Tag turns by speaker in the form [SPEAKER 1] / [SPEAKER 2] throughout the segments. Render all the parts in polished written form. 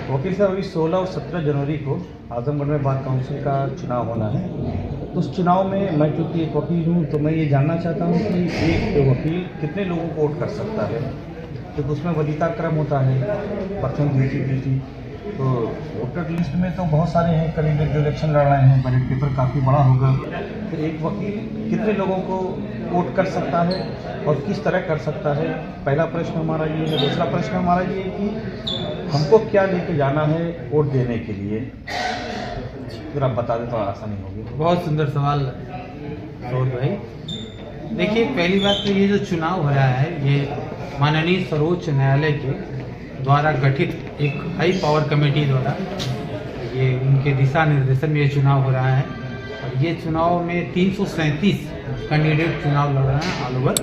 [SPEAKER 1] वकील साहब, अभी 16 और 17 जनवरी को आजमगढ़ में बार काउंसिल का चुनाव होना है। तो उस चुनाव में मैं क्योंकि एक वकील हूँ तो मैं ये जानना चाहता हूँ कि एक वकील कितने लोगों को वोट कर सकता है, क्योंकि उसमें वरीयता क्रम होता है, प्रथम द्वितीय तृतीय। तो वोटर लिस्ट में तो बहुत सारे हैं कैंडिडेट जो इलेक्शन लड़ रहे हैं, बैलेट पेपर काफ़ी बड़ा होगा। तो एक वकील कितने लोगों को वोट कर सकता है और किस तरह कर सकता है, पहला प्रश्न हमारा ये है। दूसरा प्रश्न हमारा ये है कि हमको क्या लेके जाना है वोट देने के लिए, अगर आप बता दें तो आसानी होगी।
[SPEAKER 2] बहुत सुंदर सवाल सौरभ भाई। देखिए, पहली बात तो ये जो चुनाव हो रहा है ये माननीय सर्वोच्च न्यायालय के द्वारा गठित एक हाई पावर कमेटी द्वारा ये उनके दिशा निर्देशन में ये चुनाव हो रहा है। और ये चुनाव में 337 कैंडिडेट चुनाव लड़ रहे हैं ऑल ओवर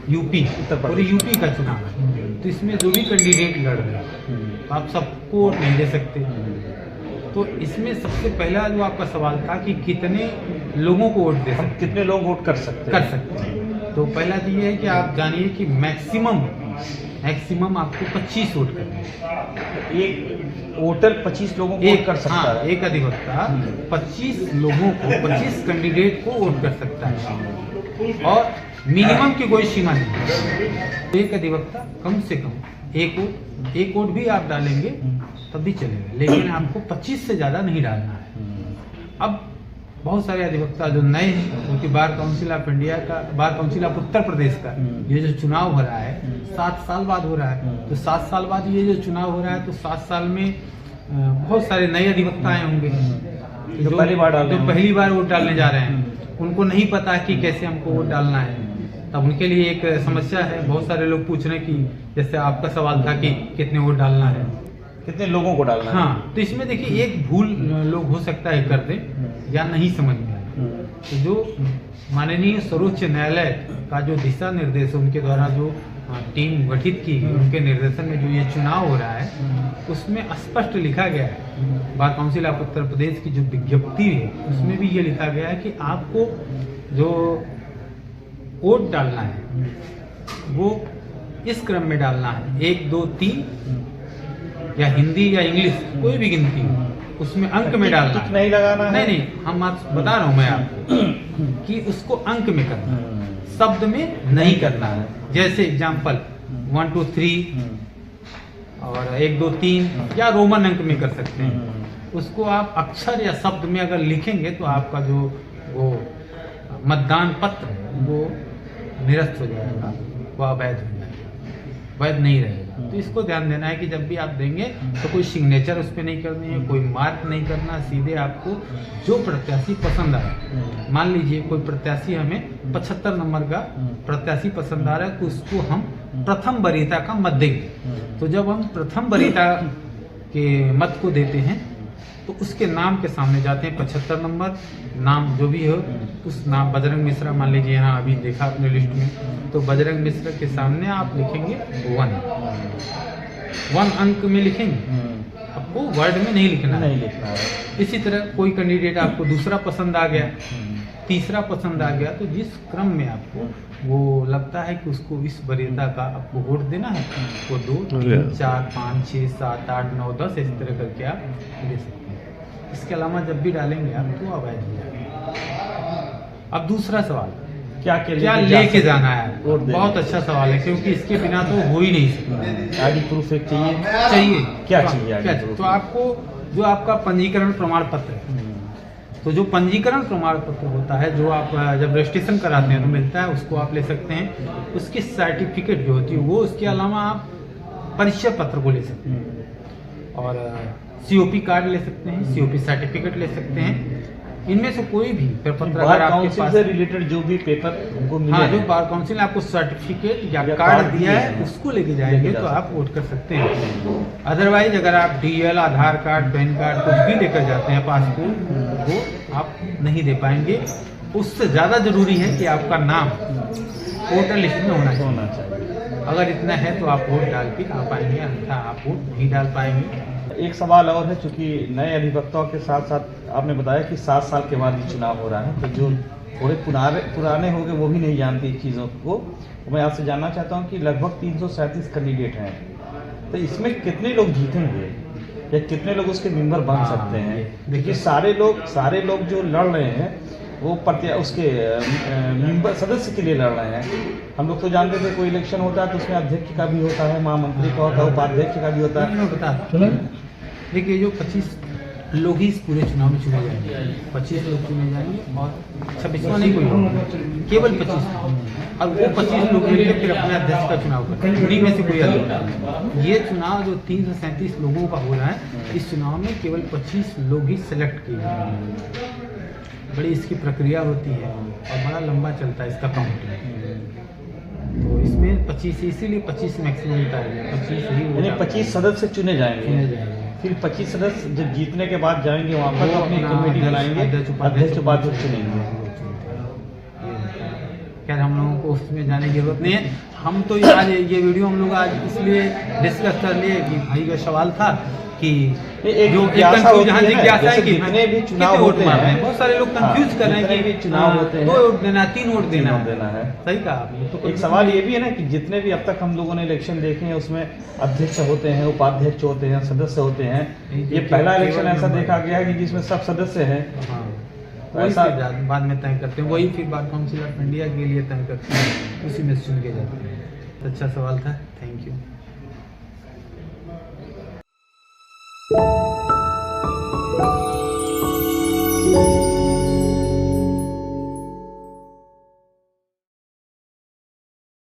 [SPEAKER 2] यूपी, पूरी यूपी का चुनाव है। तो इसमें जो भी कैंडिडेट लड़ रहे हैं तो आप सबको वोट नहीं दे सकते। तो इसमें सबसे पहला जो आपका सवाल था कि कितने लोगों को वोट दे सकते,
[SPEAKER 1] कितने लोग वोट कर सकते
[SPEAKER 2] हैं। तो पहला तो ये है कि आप जानिए कि मैक्सिमम आपको 25 वोट करने हैं।
[SPEAKER 1] एक वोटर 25 लोगों को वोट कर सकता है।
[SPEAKER 2] एक अधिवक्ता 25 लोगों को, 25 कैंडिडेट को वोट कर सकता है और मिनिमम की कोई सीमा नहीं है। एक अधिवक्ता कम से कम एक वोट भी आप डालेंगे तब भी चलेगा, लेकिन आपको 25 से ज़्यादा नहीं डालना है। अब बहुत सारे अधिवक्ता जो नए हैं, क्योंकि बार काउंसिल ऑफ इंडिया का, bar council of Uttar Pradesh का ये जो चुनाव हो रहा है 7 साल बाद हो रहा है। तो 7 साल बाद ये जो चुनाव हो रहा है तो 7 साल में बहुत सारे नए अधिवक्ता आए होंगे जो पहली बार वोट डालने जा रहे हैं। उनको नहीं पता कि कैसे हमको वोट डालना है, तब उनके लिए एक समस्या है। बहुत सारे लोग पूछ रहे हैं कि जैसे आपका सवाल था कि कितने वोट डालना है,
[SPEAKER 1] कितने लोगों को डालना है।
[SPEAKER 2] हाँ, तो इसमें देखिए एक भूल लोग हो सकता है कर दें या नहीं समझ में आए। तो जो माननीय सर्वोच्च न्यायालय का जो दिशा निर्देश उनके द्वारा जो टीम गठित की गई, उनके निर्देशन में जो ये चुनाव हो रहा है उसमें स्पष्ट लिखा गया है। Bar council of Uttar Pradesh की जो विज्ञप्ति है उसमें भी ये लिखा गया है कि आपको जो वोट डालना है वो इस क्रम में डालना है, 1 2 3 या हिंदी या इंग्लिश कोई भी गिनती हो, उसमें अंक में डालना है।
[SPEAKER 1] नहीं लगाना है।
[SPEAKER 2] नहीं, हम आप बता रहा हूँ मैं आपको कि उसको अंक में करना है, शब्द में नहीं करना है। जैसे एग्जाम्पल 1 2 3 और 1 2 3 या रोमन अंक में कर सकते हैं। उसको आप अक्षर या शब्द में अगर लिखेंगे तो आपका जो वो मतदान पत्र है वो निरस्त हो जाएगा, वो अवैध हो जाएगा, वैध नहीं रहेगा। तो इसको ध्यान देना है कि जब भी आप देंगे तो कोई सिग्नेचर उस पर नहीं करनी है, कोई मार्क नहीं करना। सीधे आपको जो प्रत्याशी पसंद आ रहा है, मान लीजिए कोई प्रत्याशी हमें 75 नंबर का प्रत्याशी पसंद आ रहा है तो उसको हम प्रथम वरीयता का मत देंगे। तो जब हम प्रथम वरीयता के मत को देते हैं तो उसके नाम के सामने जाते हैं 75 नंबर, नाम जो भी हो उस नाम, बजरंग मिश्रा मान लीजिए, यहाँ अभी देखा अपने लिस्ट में, तो बजरंग मिश्रा के सामने आप लिखेंगे 1 अंक में लिखेंगे, आपको वर्ड में नहीं लिखना है। इसी तरह कोई कैंडिडेट आपको दूसरा पसंद आ गया, तीसरा पसंद आ गया, तो जिस क्रम में आपको वो लगता है कि उसको इस वरीयता का आपको वोट देना है वो 2 3 4 5 6 7 8 9 10 इस तरह करके आप दे सकते हैं। इसके अलावा जब भी डालेंगे आप तो अवैध हो जाएगा। अब दूसरा सवाल, क्या लेके जाना है? बहुत अच्छा सवाल है, क्योंकि इसके बिना तो हो ही नहीं सकता।
[SPEAKER 1] आईडी प्रूफ एक
[SPEAKER 2] चाहिए।
[SPEAKER 1] क्या चाहिए?
[SPEAKER 2] तो आपको जो आपका पंजीकरण प्रमाण पत्र है, तो जो पंजीकरण प्रमाण पत्र होता है जो आप जब रजिस्ट्रेशन कराते हैं तो मिलता है, उसको आप ले सकते हैं। उसकी सर्टिफिकेट जो होती है वो, उसके अलावा आप परिचय पत्र को ले सकते हैं और COP कार्ड ले सकते हैं, COP सर्टिफिकेट ले सकते हैं। इनमें से कोई भी प्रपत्र अगर आपके पास
[SPEAKER 1] से रिलेटेड जो भी पेपर उनको मिले,
[SPEAKER 2] हाँ, जो बार काउंसिल ने आपको सर्टिफिकेट या कार्ड दिया है उसको लेके जाएंगे तो आप वोट कर सकते हैं। अदरवाइज अगर आप DL, आधार कार्ड, पैन कार्ड कुछ भी लेकर जाते हैं, पासपोर्ट, वो आप नहीं दे पाएंगे। उससे ज़्यादा जरूरी है कि आपका नाम वोटर लिस्ट में होना चाहिए। अगर इतना है तो आप वोट डाल के आ पाएंगे, अन्यथा आप वोट नहीं डाल पाएंगे।
[SPEAKER 1] एक सवाल और है, चूंकि नए अधिवक्ताओं के साथ साथ आपने बताया कि 7 साल के बाद ये चुनाव हो रहा है, तो जो थोड़े पुराने हो गए वो भी नहीं जानते इस चीज़ों को। तो मैं आपसे जानना चाहता हूँ कि लगभग 337 कैंडिडेट हैं, तो इसमें कितने लोग जीतेंगे? या कितने लोग उसके मेंबर बन
[SPEAKER 2] हाँ,
[SPEAKER 1] सकते हैं?
[SPEAKER 2] देखिए।
[SPEAKER 1] देखिए सारे लोग जो लड़ रहे हैं वो उसके मेंबर सदस्य के लिए लड़ रहे हैं। हम लोग तो जानते थे कोई इलेक्शन होता है तो उसमें अध्यक्ष का भी होता है, महामंत्री का होता है, उपाध्यक्ष का भी होता है।
[SPEAKER 2] मैं बता देखिए जो 25 लोग ही इस पूरे चुनाव में चुने जाएंगे, 25 लोग चुने जाएंगे और 26वां नहीं कोई होगा, केवल 25 और वो 25 लोग मिलकर फिर अपने अध्यक्ष का चुनाव करेंगे, उन्हीं में से कोई अध्यक्ष। ये चुनाव जो 337 लोगों का हो रहा है, इस चुनाव में केवल 25 लोग ही सेलेक्ट किए जाएंगे। बड़ी इसकी प्रक्रिया होती है और बड़ा लंबा चलता है इसका काउंटिंग। तो इसमें 25 इसीलिए 25 मैक्सिमम बताया गया, 25 ही
[SPEAKER 1] यानी 25 सदस्य चुने जाएंगे।
[SPEAKER 2] चुने जाएंगे।
[SPEAKER 1] फिर 25 सदस्य जब जीतने के बाद जाएंगे वहाँ पर
[SPEAKER 2] वो
[SPEAKER 1] अपनी
[SPEAKER 2] अपना
[SPEAKER 1] कमेटी
[SPEAKER 2] अध्यक्ष,
[SPEAKER 1] बनाएंगे, अध्यक्ष उपाध्यक्ष चुनेंगे।
[SPEAKER 2] खैर हम लोगों को उसमें जाने की जरूरत नहीं है। हम तो आज ये वीडियो हम लोग आज इसलिए डिस्कस कर लिए कि भाई का सवाल था कि
[SPEAKER 1] एक
[SPEAKER 2] जो
[SPEAKER 1] जिज्ञासा होती है ना,
[SPEAKER 2] जिज्ञासा है
[SPEAKER 1] जैसे
[SPEAKER 2] कि
[SPEAKER 1] जितने भी चुनाव
[SPEAKER 2] कितने वोट
[SPEAKER 1] होते
[SPEAKER 2] मारने
[SPEAKER 1] हैं,
[SPEAKER 2] बहुत सारे लोग कंफ्यूज कर रहे हैं
[SPEAKER 1] जितने
[SPEAKER 2] कि
[SPEAKER 1] भी चुनाव होते हैं,
[SPEAKER 2] 2 वोट देना, 3 वोट देना
[SPEAKER 1] है।
[SPEAKER 2] सही कहा आपने। तो
[SPEAKER 1] एक सवाल ये भी है ना कि जितने भी अब तक हम लोगों ने इलेक्शन देखे हैं उसमें अध्यक्ष होते हैं, उपाध्यक्ष होते हैं, सदस्य होते हैं। ये पहला इलेक्शन ऐसा देखा गया है कि जिसमें सब सदस्य हैं।
[SPEAKER 2] हाँ,
[SPEAKER 1] तो
[SPEAKER 2] वही
[SPEAKER 1] ऐसा
[SPEAKER 2] फिर बाद में तय करते हैं, वही फिर बार काउंसिल ऑफ इंडिया के लिए तय करते हैं, उसी में चुन के जाते हैं। अच्छा सवाल था, थैंक यू।